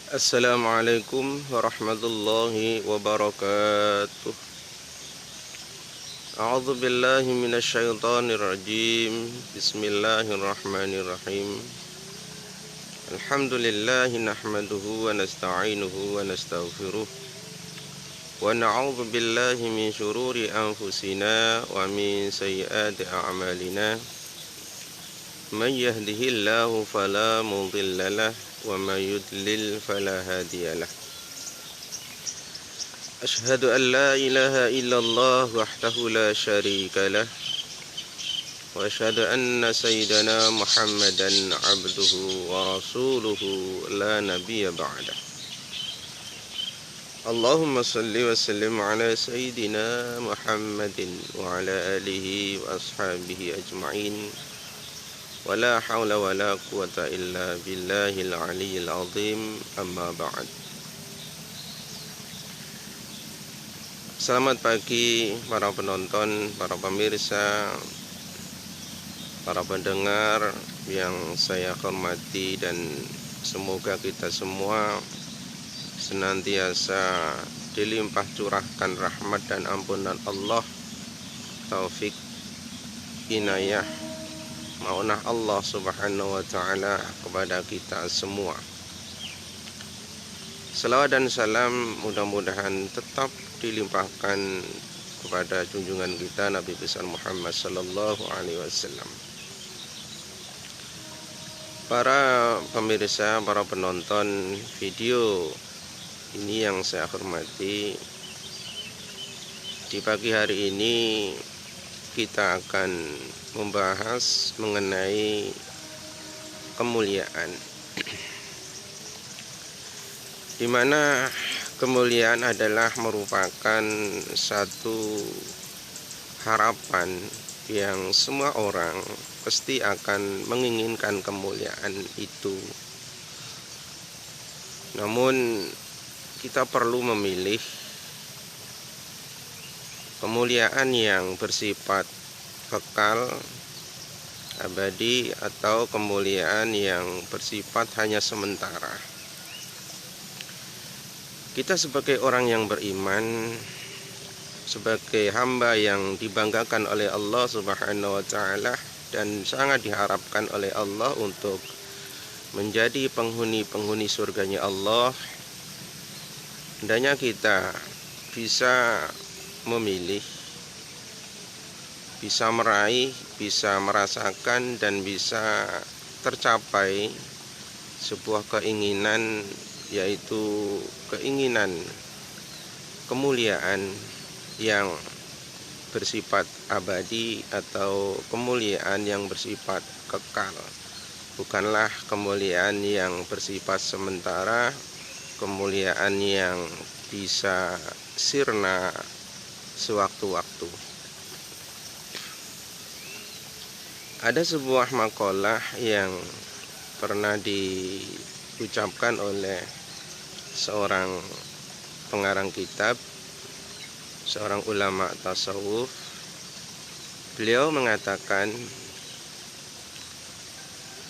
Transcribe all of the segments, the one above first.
Assalamualaikum warahmatullahi wabarakatuh. A'udzu billahi minasyaitonir rajim. Bismillahirrahmanirrahim. Alhamdulillahi nahmaduhu wa nasta'inuhu wa nastaghfiruh. Wa na'udzu billahi min syururi anfusina wa min sayyiati a'malina. Man yahdihillahu fala mudilla lahu wa may yudlil fala hadiyalah. Asyhadu an la ilaha illallah wahdahu la syarika lah wa asyhadu anna sayyidana Muhammadan abduhu wa rasuluhu la nabiyya ba'dah. Allahumma salli wa sallim ala sayyidina Muhammadin wa ala alihi wa ashabihi ajma'in. Wala hawla wala quwata illa billahil aliyyil azim. Amma ba'd. Selamat pagi para penonton, para pemirsa, para pendengar yang saya hormati, dan semoga kita semua senantiasa dilimpah curahkan rahmat dan ampunan Allah, taufik, inayah, maunah Allah subhanahu wa ta'ala kepada kita semua. Selawat dan salam mudah-mudahan tetap dilimpahkan kepada junjungan kita Nabi besar Muhammad sallallahu alaihi wasallam. Para pemirsa, para penonton video ini yang saya hormati, di pagi hari ini kita akan membahas mengenai kemuliaan, di mana kemuliaan adalah merupakan satu harapan yang semua orang pasti akan menginginkan kemuliaan itu. Namun kita perlu memilih kemuliaan yang bersifat kekal, abadi, atau kemuliaan yang bersifat hanya sementara. Kita sebagai orang yang beriman, sebagai hamba yang dibanggakan oleh Allah subhanahu wa ta'ala dan sangat diharapkan oleh Allah untuk menjadi penghuni-penghuni surganya Allah, hendaknya kita bisa memilih, bisa meraih, bisa merasakan, dan bisa tercapai sebuah keinginan, yaitu keinginan kemuliaan yang bersifat abadi atau kemuliaan yang bersifat kekal. Bukanlah kemuliaan yang bersifat sementara, kemuliaan yang bisa sirna sewaktu-waktu. Ada sebuah makalah yang pernah diucapkan oleh seorang pengarang kitab, seorang ulama tasawuf. Beliau mengatakan,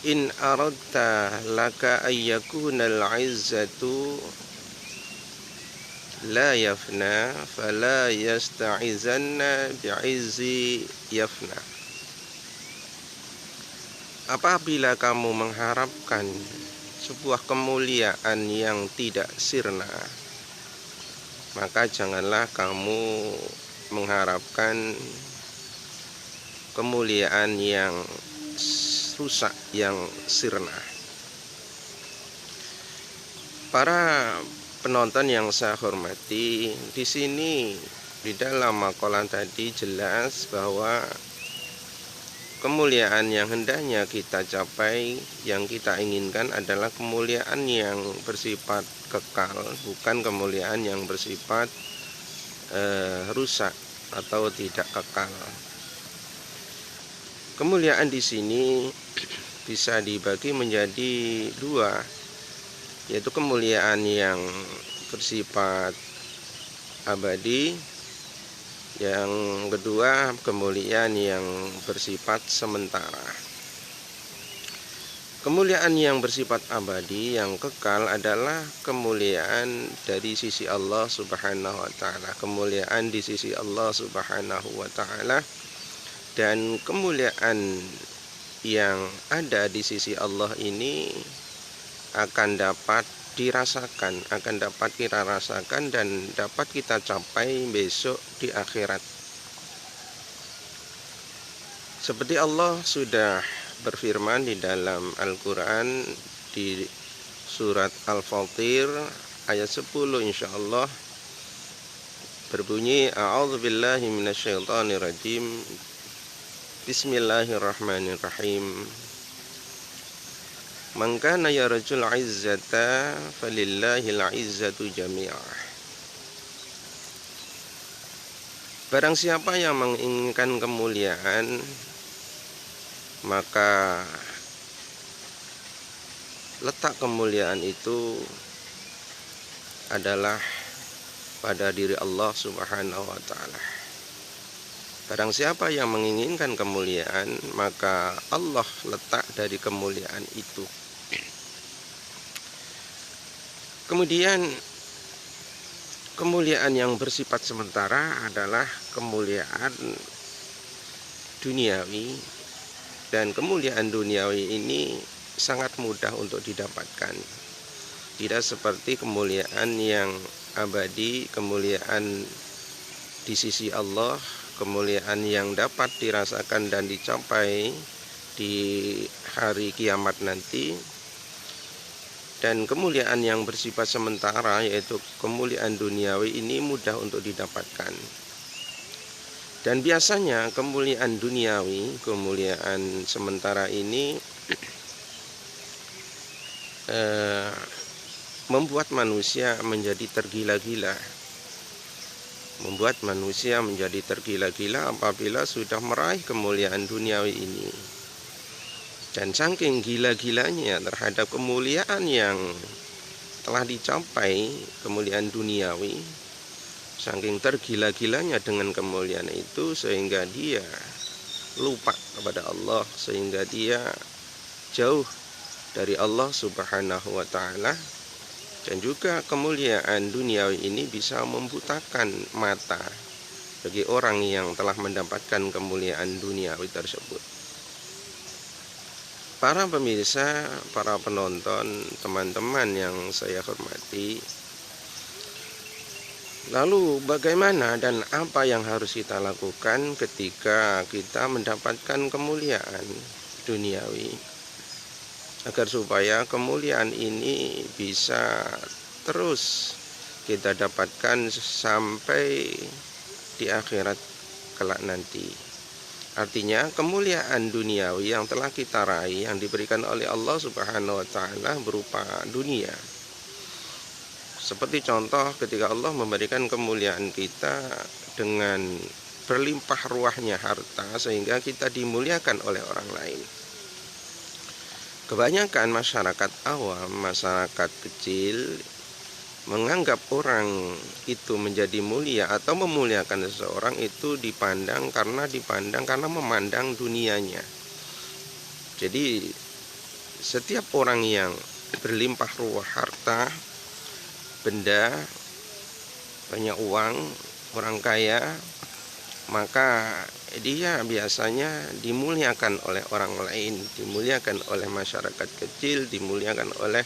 in aradta laka ayyakunal izzatu la yafna fala yasta'izanna bi'izzi yafna. Apabila kamu mengharapkan sebuah kemuliaan yang tidak sirna, maka janganlah kamu mengharapkan kemuliaan yang rusak, yang sirna. Para penonton yang saya hormati, di sini di dalam makalah tadi jelas bahwa kemuliaan yang hendaknya kita capai, yang kita inginkan adalah kemuliaan yang bersifat kekal, bukan kemuliaan yang bersifat rusak atau tidak kekal. Kemuliaan di sini bisa dibagi menjadi dua, yaitu kemuliaan yang bersifat abadi, yang kedua kemuliaan yang bersifat sementara. Kemuliaan yang bersifat abadi, yang kekal adalah kemuliaan dari sisi Allah Subhanahu wa taala, kemuliaan di sisi Allah Subhanahu wa taala, dan kemuliaan yang ada di sisi Allah ini akan dapat dirasakan, akan dapat kita rasakan dan dapat kita capai besok di akhirat. Seperti Allah sudah berfirman di dalam Al-Quran di surat Al-Fatir ayat 10 insyaallah berbunyi, a'udzubillahi minasyaitonirrajim, bismillahirrahmanirrahim, man kana yarjul izzata falillahil izzatu jami'ah. Barang siapa yang menginginkan kemuliaan, maka letak kemuliaan itu adalah pada diri Allah Subhanahu wa taala. Barang siapa yang menginginkan kemuliaan, maka Allah letak dari kemuliaan itu. Kemudian kemuliaan yang bersifat sementara adalah kemuliaan duniawi. Dan kemuliaan duniawi ini sangat mudah untuk didapatkan. Tidak seperti kemuliaan yang abadi, kemuliaan di sisi Allah, kemuliaan yang dapat dirasakan dan dicapai di hari kiamat nanti. Dan kemuliaan yang bersifat sementara, yaitu kemuliaan duniawi, ini mudah untuk didapatkan. Dan biasanya kemuliaan duniawi, kemuliaan sementara ini membuat manusia menjadi tergila-gila. Membuat manusia menjadi tergila-gila apabila sudah meraih kemuliaan duniawi ini. Dan saking gila-gilanya terhadap kemuliaan yang telah dicapai, kemuliaan duniawi, saking tergila-gilanya dengan kemuliaan itu, sehingga dia lupa kepada Allah, sehingga dia jauh dari Allah Subhanahu wa taala. Dan juga kemuliaan duniawi ini bisa membutakan mata bagi orang yang telah mendapatkan kemuliaan duniawi tersebut. Para pemirsa, para penonton, teman-teman yang saya hormati, lalu bagaimana dan apa yang harus kita lakukan ketika kita mendapatkan kemuliaan duniawi, agar supaya kemuliaan ini bisa terus kita dapatkan sampai di akhirat kelak nanti. Artinya kemuliaan duniawi yang telah kita raih, yang diberikan oleh Allah Subhanahu wa taala berupa dunia. Seperti contoh ketika Allah memberikan kemuliaan kita dengan berlimpah ruahnya harta, sehingga kita dimuliakan oleh orang lain. Kebanyakan masyarakat awam, masyarakat kecil, menganggap orang itu menjadi mulia atau memuliakan seseorang itu dipandang karena memandang dunianya. Jadi setiap orang yang berlimpah ruah harta, benda, banyak uang, orang kaya, maka dia biasanya dimuliakan oleh orang lain, dimuliakan oleh masyarakat kecil, dimuliakan oleh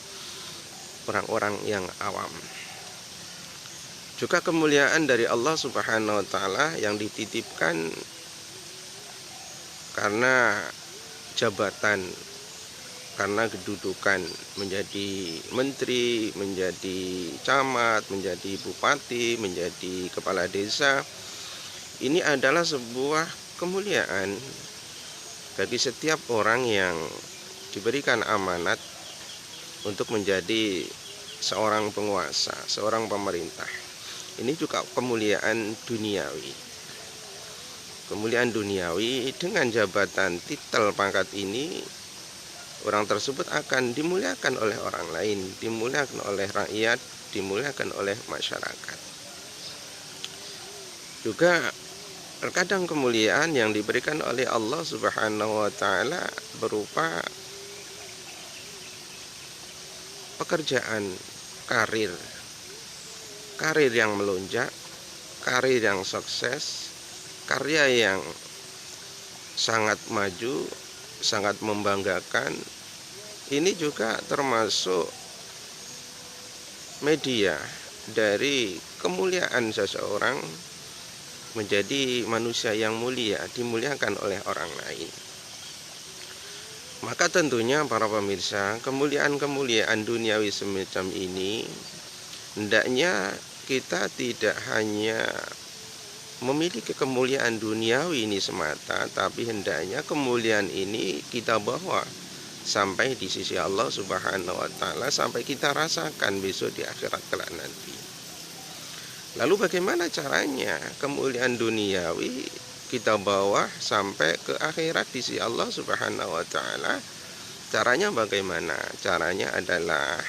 orang-orang yang awam. Juga kemuliaan dari Allah Subhanahu wa taala yang dititipkan karena jabatan, karena kedudukan, menjadi menteri, menjadi camat, menjadi bupati, menjadi kepala desa. Ini adalah sebuah kemuliaan bagi setiap orang yang diberikan amanat untuk menjadi seorang penguasa, seorang pemerintah. Ini juga kemuliaan duniawi. Kemuliaan duniawi dengan jabatan, titel, pangkat ini, orang tersebut akan dimuliakan oleh orang lain, dimuliakan oleh rakyat, dimuliakan oleh masyarakat. Juga terkadang kemuliaan yang diberikan oleh Allah Subhanahu wa taala berupa pekerjaan, karir, karir yang melonjak, karir yang sukses, karya yang sangat maju, sangat membanggakan. Ini juga termasuk media dari kemuliaan seseorang menjadi manusia yang mulia, dimuliakan oleh orang lain. Maka tentunya para pemirsa, kemuliaan-kemuliaan duniawi semacam ini hendaknya kita tidak hanya memiliki kemuliaan duniawi ini semata, tapi hendaknya kemuliaan ini kita bawa sampai di sisi Allah Subhanahu wa taala, sampai kita rasakan besok di akhirat kelak nanti. Lalu bagaimana caranya kemuliaan duniawi kita bawa sampai ke akhirat di sisi Allah Subhanahu wa taala? Caranya bagaimana? Caranya adalah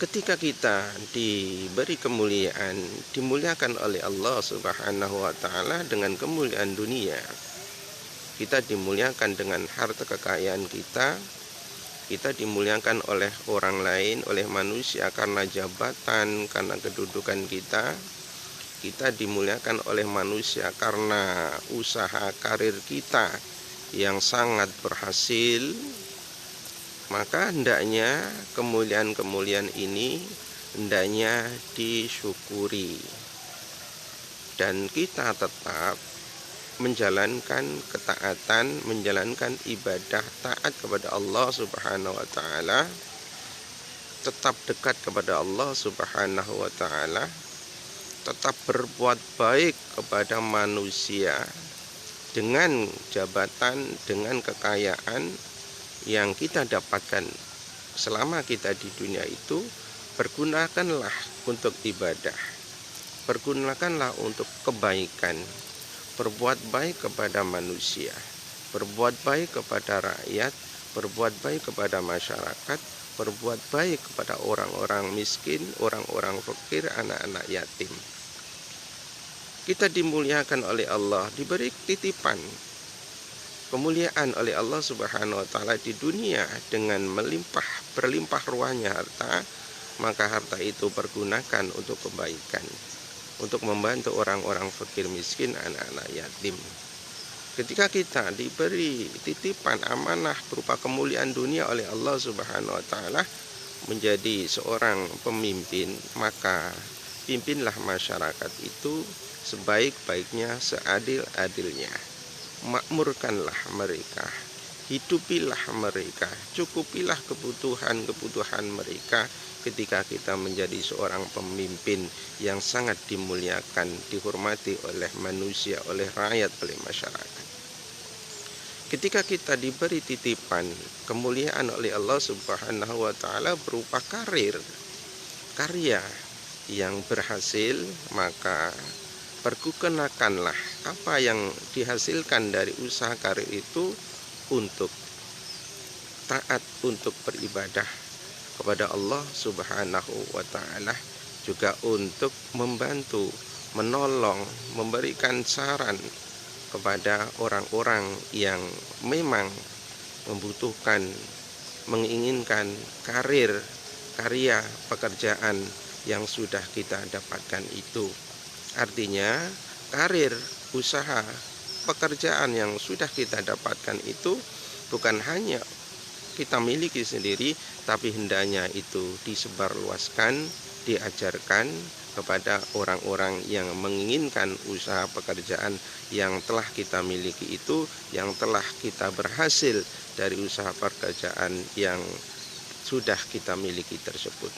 ketika kita diberi kemuliaan, dimuliakan oleh Allah Subhanahu wa taala dengan kemuliaan dunia. Kita dimuliakan dengan harta kekayaan kita dimuliakan oleh orang lain, oleh manusia karena jabatan, karena kedudukan kita dimuliakan oleh manusia karena usaha karir kita yang sangat berhasil. Maka hendaknya kemuliaan-kemuliaan ini hendaknya disyukuri, dan kita tetap menjalankan ketaatan, menjalankan ibadah taat kepada Allah Subhanahu wa taala, tetap dekat kepada Allah Subhanahu wa taala, tetap berbuat baik kepada manusia dengan jabatan, dengan kekayaan yang kita dapatkan selama kita di dunia itu. Pergunakanlah untuk ibadah, pergunakanlah untuk kebaikan, berbuat baik kepada manusia, berbuat baik kepada rakyat, berbuat baik kepada masyarakat, berbuat baik kepada orang-orang miskin, orang-orang fakir, anak-anak yatim. Kita dimuliakan oleh Allah, diberi titipan kemuliaan oleh Allah Subhanahu wa taala di dunia dengan berlimpah ruahnya harta. Maka harta itu pergunakan untuk kebaikan, untuk membantu orang-orang fakir miskin, anak-anak yatim. Ketika kita diberi titipan amanah berupa kemuliaan dunia oleh Allah Subhanahu wa taala menjadi seorang pemimpin, maka pimpinlah masyarakat itu sebaik-baiknya, seadil-adilnya. Makmurkanlah mereka, hidupilah mereka, cukupilah kebutuhan-kebutuhan mereka. Ketika kita menjadi seorang pemimpin yang sangat dimuliakan, dihormati oleh manusia, oleh rakyat, oleh masyarakat. Ketika kita diberi titipan kemuliaan oleh Allah Subhanahu wa taala berupa karya yang berhasil, maka pergunakanlah apa yang dihasilkan dari usaha karir itu untuk taat, untuk beribadah kepada Allah Subhanahu wa taala, juga untuk membantu, menolong, memberikan saran kepada orang-orang yang memang membutuhkan, menginginkan karya, pekerjaan yang sudah kita dapatkan itu. Artinya karir, usaha, pekerjaan yang sudah kita dapatkan itu bukan hanya kita miliki sendiri, tapi hendaknya itu disebarluaskan, diajarkan kepada orang-orang yang menginginkan usaha pekerjaan yang telah kita miliki itu, yang telah kita berhasil dari usaha pekerjaan yang sudah kita miliki tersebut.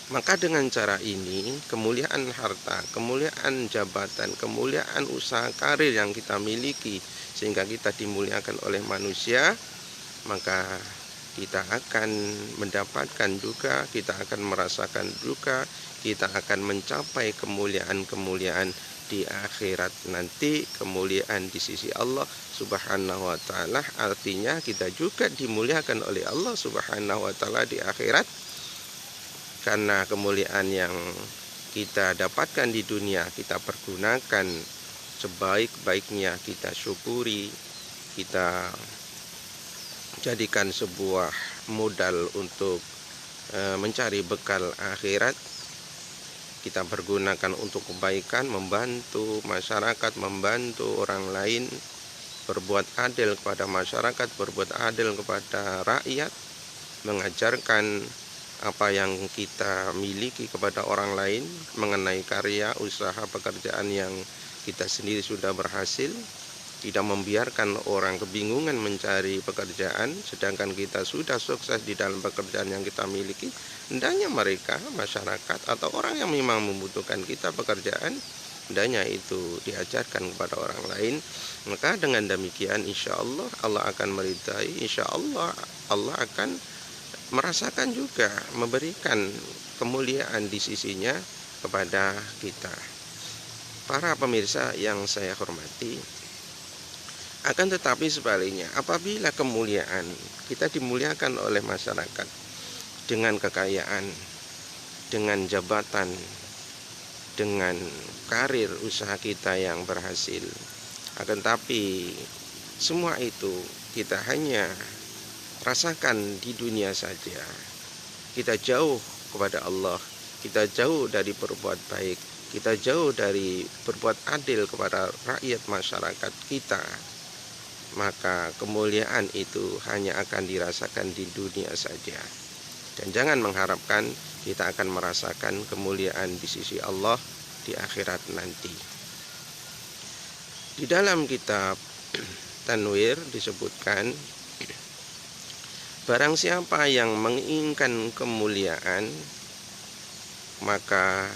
Maka dengan cara ini, kemuliaan harta, kemuliaan jabatan, kemuliaan usaha karir yang kita miliki sehingga kita dimuliakan oleh manusia, maka kita akan mendapatkan juga, kita akan merasakan juga, kita akan mencapai kemuliaan-kemuliaan di akhirat nanti, kemuliaan di sisi Allah Subhanahu wa taala. Artinya kita juga dimuliakan oleh Allah Subhanahu wa taala di akhirat. Karena kemuliaan yang kita dapatkan di dunia kita pergunakan sebaik-baiknya, kita syukuri, kita jadikan sebuah modal untuk mencari bekal akhirat, kita pergunakan untuk kebaikan, membantu masyarakat, membantu orang lain, berbuat adil kepada masyarakat, berbuat adil kepada rakyat, mengajarkan apa yang kita miliki kepada orang lain mengenai karya, usaha, pekerjaan yang kita sendiri sudah berhasil, tidak membiarkan orang kebingungan mencari pekerjaan sedangkan kita sudah sukses di dalam pekerjaan yang kita miliki. Hendaknya mereka, masyarakat atau orang yang memang membutuhkan kita pekerjaan, hendaknya itu diajarkan kepada orang lain. Maka dengan demikian insya Allah Allah akan meridai, insya Allah Allah akan merasakan juga memberikan kemuliaan di sisinya kepada kita. Para pemirsa yang saya hormati, akan tetapi sebaliknya, apabila kemuliaan kita dimuliakan oleh masyarakat dengan kekayaan, dengan jabatan, dengan karir usaha kita yang berhasil, akan tetapi semua itu kita hanya rasakan di dunia saja, kita jauh kepada Allah, kita jauh dari berbuat baik, kita jauh dari berbuat adil kepada rakyat masyarakat kita, maka kemuliaan itu hanya akan dirasakan di dunia saja. Dan jangan mengharapkan kita akan merasakan kemuliaan di sisi Allah di akhirat nanti. Di dalam kitab Tanwir disebutkan, barang siapa yang menginginkan kemuliaan, maka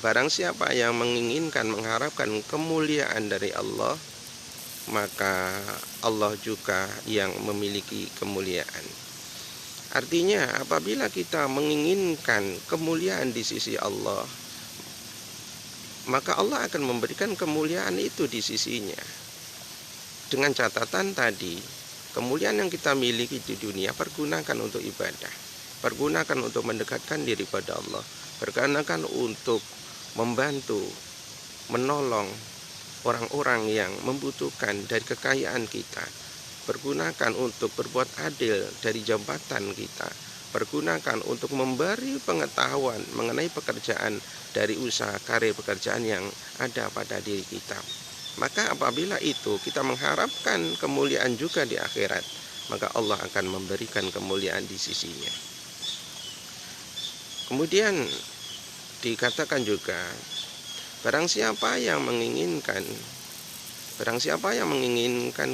barang siapa yang menginginkan mengharapkan kemuliaan dari Allah, maka Allah juga yang memiliki kemuliaan. Artinya apabila kita menginginkan kemuliaan di sisi Allah, maka Allah akan memberikan kemuliaan itu di sisinya. Dengan catatan tadi, kemuliaan yang kita miliki di dunia pergunakan untuk ibadah, pergunakan untuk mendekatkan diri pada Allah, pergunakan untuk membantu, menolong orang-orang yang membutuhkan dari kekayaan kita, pergunakan untuk berbuat adil dari jabatan kita, pergunakan untuk memberi pengetahuan mengenai pekerjaan dari usaha karir pekerjaan yang ada pada diri kita. Maka apabila itu kita mengharapkan kemuliaan juga di akhirat, maka Allah akan memberikan kemuliaan di sisinya. Kemudian dikatakan juga, barang siapa yang menginginkan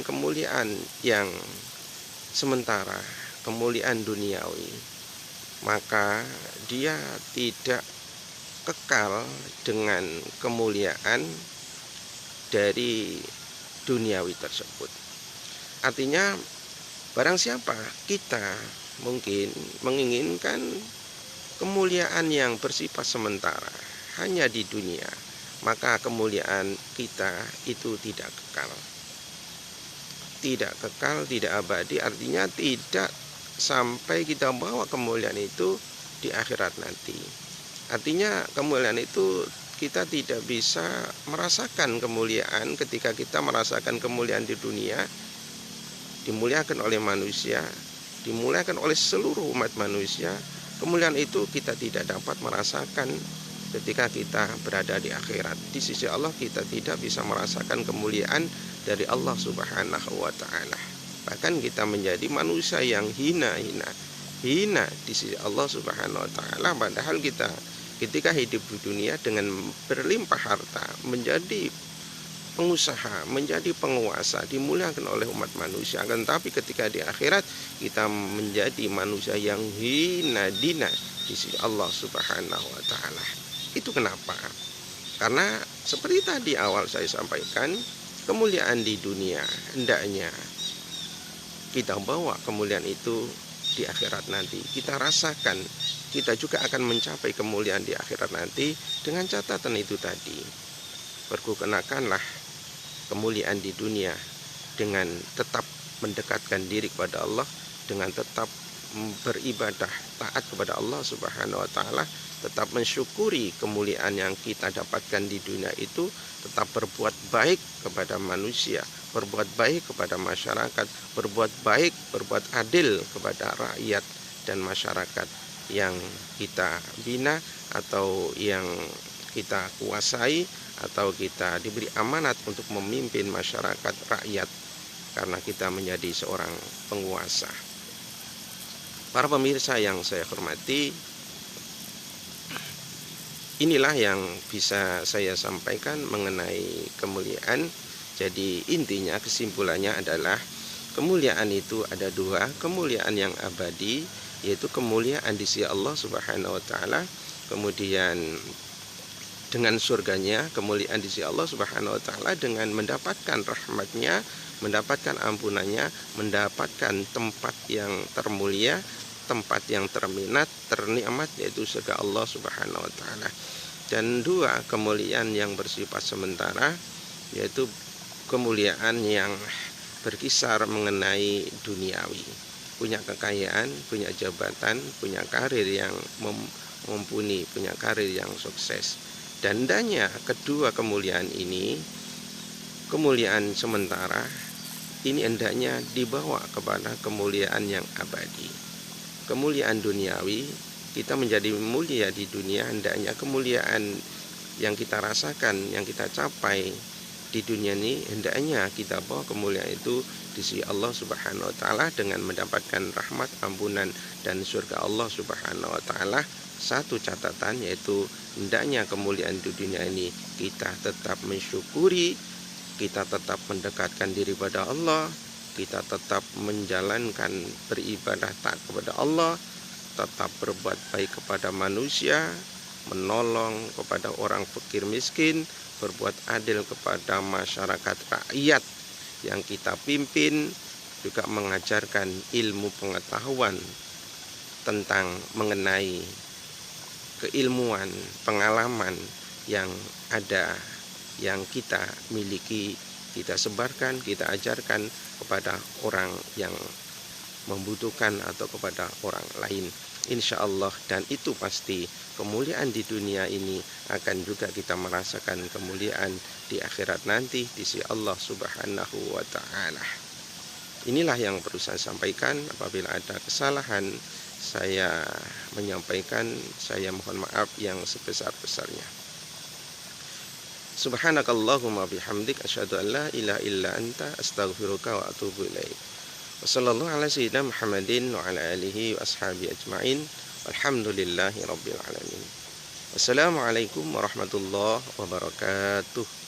kemuliaan yang sementara, kemuliaan duniawi, maka dia tidak kekal dengan kemuliaan dari duniawi tersebut. Artinya barang siapa kita mungkin menginginkan kemuliaan yang bersifat sementara hanya di dunia, maka kemuliaan kita itu tidak kekal. Tidak kekal, tidak abadi, artinya tidak sampai kita bawa kemuliaan itu di akhirat nanti. Artinya kemuliaan itu kita tidak bisa merasakan kemuliaan ketika kita merasakan kemuliaan di dunia, dimuliakan oleh manusia, dimuliakan oleh seluruh umat manusia. Kemuliaan itu kita tidak dapat merasakan ketika kita berada di akhirat. Di sisi Allah kita tidak bisa merasakan kemuliaan dari Allah Subhanahu wa ta'ala. Bahkan kita menjadi manusia yang hina di sisi Allah Subhanahu wa ta'ala. Padahal kita ketika hidup di dunia dengan berlimpah harta, menjadi pengusaha, menjadi penguasa, dimuliakan oleh umat manusia. Akan tetapi ketika di akhirat kita menjadi manusia yang hina dina di sisi Allah Subhanahu wa ta'ala. Itu kenapa? Karena seperti tadi awal saya sampaikan, kemuliaan di dunia hendaknya kita bawa kemuliaan itu di akhirat nanti. Kita rasakan, kita juga akan mencapai kemuliaan di akhirat nanti dengan catatan itu tadi. Pergunakanlah kemuliaan di dunia dengan tetap mendekatkan diri kepada Allah, dengan tetap beribadah taat kepada Allah Subhanahu wa taala, tetap mensyukuri kemuliaan yang kita dapatkan di dunia itu, tetap berbuat baik kepada manusia, berbuat baik kepada masyarakat, berbuat baik, berbuat adil kepada rakyat dan masyarakat yang kita bina atau yang kita kuasai atau kita diberi amanat untuk memimpin masyarakat rakyat karena kita menjadi seorang penguasa. Para pemirsa yang saya hormati, inilah yang bisa saya sampaikan mengenai kemuliaan. Jadi intinya, kesimpulannya adalah kemuliaan itu ada dua, kemuliaan yang abadi yaitu kemuliaan di sisi Allah Subhanahu wa taala, kemudian dengan surganya, kemuliaan di sisi Allah Subhanahu wa taala dengan mendapatkan rahmatnya, mendapatkan ampunannya, mendapatkan tempat yang termulia, tempat yang ternikmat yaitu surga Allah Subhanahu wa taala. Dan dua, kemuliaan yang bersifat sementara yaitu kemuliaan yang berkisar mengenai duniawi, punya kekayaan, punya jabatan, punya karir yang mumpuni, punya karir yang sukses. Dan hendaknya kedua kemuliaan ini, kemuliaan sementara ini hendaknya dibawa kepada kemuliaan yang abadi. Kemuliaan duniawi, kita menjadi mulia di dunia, hendaknya kemuliaan yang kita rasakan, yang kita capai di dunia ini, hendaknya kita bawa kemuliaan itu di sisi Allah Subhanahu wa taala dengan mendapatkan rahmat, ampunan dan surga Allah Subhanahu wa taala. Satu catatan yaitu hendaknya kemuliaan di dunia ini kita tetap mensyukuri, kita tetap mendekatkan diri pada Allah, kita tetap menjalankan beribadah taat kepada Allah, tetap berbuat baik kepada manusia, menolong kepada orang fakir miskin, berbuat adil kepada masyarakat rakyat yang kita pimpin, juga mengajarkan ilmu pengetahuan tentang mengenai keilmuan, pengalaman yang ada, yang kita miliki, kita sebarkan, kita ajarkan kepada orang yang membutuhkan atau kepada orang lain, insya Allah. Dan itu pasti kemuliaan di dunia ini akan juga kita merasakan kemuliaan di akhirat nanti di sisi Allah Subhanahu wa taala. Inilah yang perlu saya sampaikan. Apabila ada kesalahan saya menyampaikan, saya mohon maaf yang sebesar-besarnya. Subhanakallahumma bihamdik, asyhadu an la ilaha illa anta, astaghfiruka wa atubu ilaik. Wassallallahu ala sayyidina Muhammadin wa ala alihi wa ashabihi ajma'in. Walhamdulillahi rabbil alamin. Wassalamualaikum warahmatullahi wabarakatuh.